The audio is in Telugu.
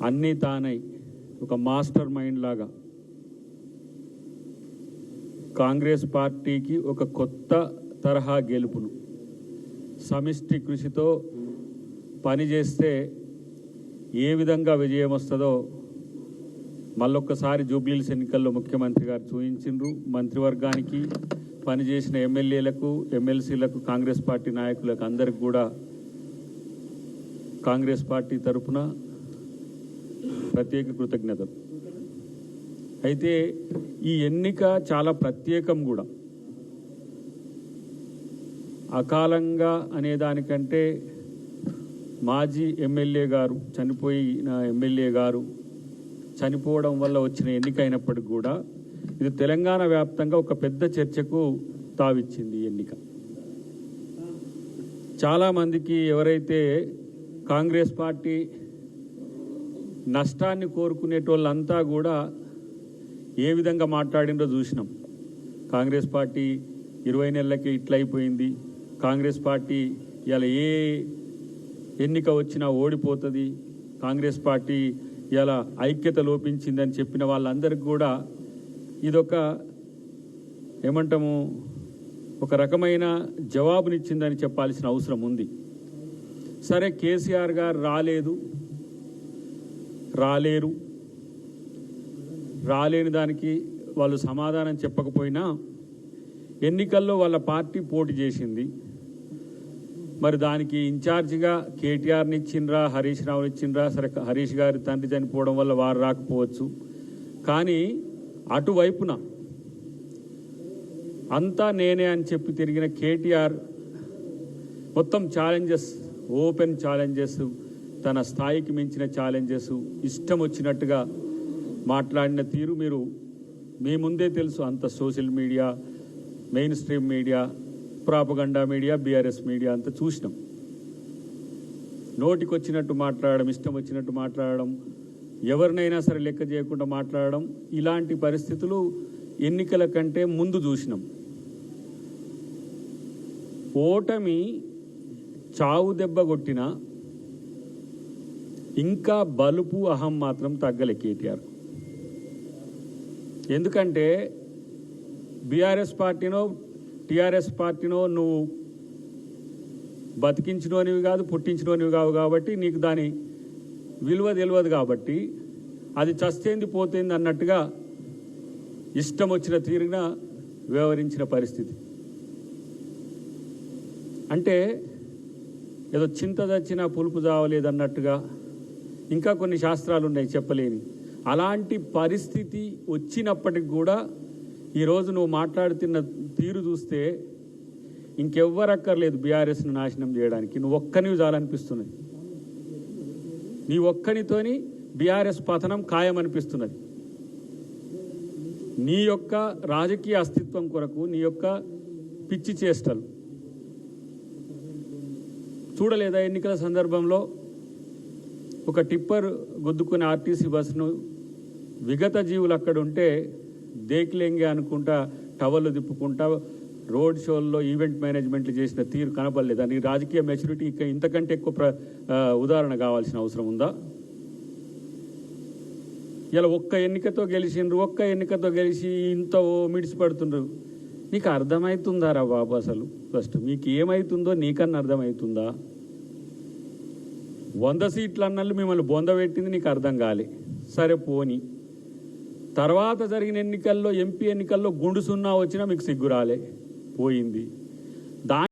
అన్నీ తానై ఒక మాస్టర్ మైండ్ లాగా కాంగ్రెస్ పార్టీకి ఒక కొత్త తరహా గెలుపును సమిష్టి కృషితో పనిచేస్తే ఏ విధంగా విజయం వస్తుందో మళ్ళొక్కసారి జూబ్లీహిల్స్ ఎన్నికల్లో ముఖ్యమంత్రి గారు చూపించిండ్రు. మంత్రివర్గానికి పనిచేసిన ఎమ్మెల్యేలకు, ఎమ్మెల్సీలకు, కాంగ్రెస్ పార్టీ నాయకులకు అందరికి కూడా కాంగ్రెస్ పార్టీ తరఫున ప్రత్యేక కృతజ్ఞతలు. అయితే ఈ ఎన్నిక చాలా ప్రత్యేకం కూడా. అకాలంగా అనేదానికంటే మాజీ ఎమ్మెల్యే గారు చనిపోయిన ఎమ్మెల్యే గారు చనిపోవడం వల్ల వచ్చిన ఎన్నిక అయినప్పటికీ కూడా ఇది తెలంగాణ వ్యాప్తంగా ఒక పెద్ద చర్చకు తావిచ్చింది ఈ ఎన్నిక. చాలామందికి ఎవరైతే కాంగ్రెస్ పార్టీ నష్టాన్ని కోరుకునేటోళ్ళంతా కూడా ఏ విధంగా మాట్లాడిందో చూసినాం. కాంగ్రెస్ పార్టీ 20 నెలలకి ఇట్లయిపోయింది, కాంగ్రెస్ పార్టీ ఇలా ఏ ఎన్నిక వచ్చినా ఓడిపోతుంది, కాంగ్రెస్ పార్టీ ఇలా ఐక్యత లోపించిందని చెప్పిన వాళ్ళందరికీ కూడా ఇదొక ఏమంటాము ఒక రకమైన జవాబునిచ్చిందని చెప్పాల్సిన అవసరం ఉంది. సరే, కేసీఆర్ గారు రాలేని దానికి వాళ్ళు సమాధానం చెప్పకపోయినా ఎన్నికల్లో వాళ్ళ పార్టీ పోటీ చేసింది. మరి దానికి ఇన్ఛార్జిగా కేటీఆర్ని ఇచ్చిండ్రా, హరీష్ రావుని ఇచ్చిండ్రా. సరే, హరీష్ గారి తండ్రి చనిపోవడం వల్ల వారు రాకపోవచ్చు, కానీ అటువైపున అంతా నేనే అని చెప్పి తిరిగిన కేటీఆర్ మొత్తం ఛాలెంజెస్, ఓపెన్ ఛాలెంజెస్, తన స్థాయికి మించిన ఛాలెంజెస్, ఇష్టం వచ్చినట్టుగా మాట్లాడిన తీరు మీరు మీ ముందే తెలుసు. అంత social media, main stream media, propaganda media, BRS media అంతా చూసినాం. నోటికి వచ్చినట్టు మాట్లాడడం, ఇష్టం వచ్చినట్టు మాట్లాడడం, ఎవరినైనా సరే లెక్క చేయకుండా మాట్లాడడం, ఇలాంటి పరిస్థితులు ఎన్నికల కంటే ముందు చూసినాం. ఓటమి చావు దెబ్బ కొట్టినా ఇంకా బలుపు, అహం మాత్రం తగ్గలే కేటీఆర్. ఎందుకంటే బీఆర్ఎస్ పార్టీనో టీఆర్ఎస్ పార్టీనో నువ్వు బతికించినోనివి కాదు, పుట్టించినోనివి కావు, కాబట్టి నీకు దాని విలువ తెలియదు. కాబట్టి అది చస్తేంది పోతేంది అన్నట్టుగా ఇష్టం వచ్చిన తీరుగా వ్యవహరించిన పరిస్థితి. అంటే ఏదో చింత చచ్చినా పులుపు చావలేదన్నట్టుగా ఇంకా కొన్ని శాస్త్రాలు ఉన్నాయి చెప్పలేని. అలాంటి పరిస్థితి వచ్చినప్పటికి కూడా ఈరోజు నువ్వు మాట్లాడుతున్న తీరు చూస్తే ఇంకెవ్వరక్కర్లేదు బీఆర్ఎస్ను నాశనం చేయడానికి. నువ్వు ఒక్కనివి చాలనిపిస్తున్నది. నీ ఒక్కనితోని బీఆర్ఎస్ పతనం ఖాయమనిపిస్తున్నది. నీ యొక్క రాజకీయ అస్తిత్వం కొరకు నీ యొక్క పిచ్చి చేష్టలు చూడలేదా? ఎన్నికల సందర్భంలో ఒక టిప్పర్ గుద్దుకునే ఆర్టీసీ బస్సును విగత జీవులు అక్కడ ఉంటే దేకిలేంగే అనుకుంటా టవర్లు తిప్పుకుంటా రోడ్ షోల్లో ఈవెంట్ మేనేజ్మెంట్లు చేసిన తీరు కనపడలేదా? నీ రాజకీయ మెచ్యూరిటీ ఇంతకంటే ఎక్కువ ఉదాహరణ కావాల్సిన అవసరం ఉందా? ఇలా ఒక్క ఎన్నికతో గెలిచి ఇంత మిడిసిపడుతుండ్రు. నీకు అర్థమవుతుందా రా బాబు? అసలు ఫస్ట్ మీకు ఏమవుతుందో నీకన్నా అర్థమవుతుందా? 100 సీట్లు అన్నట్లు మిమ్మల్ని బొందబెట్టింది నీకు అర్థం కాలే. సరే పోని, తర్వాత జరిగిన ఎన్నికల్లో, ఎంపీ ఎన్నికల్లో గుండు సున్నా వచ్చినా మీకు సిగ్గు రాలే, పోయింది.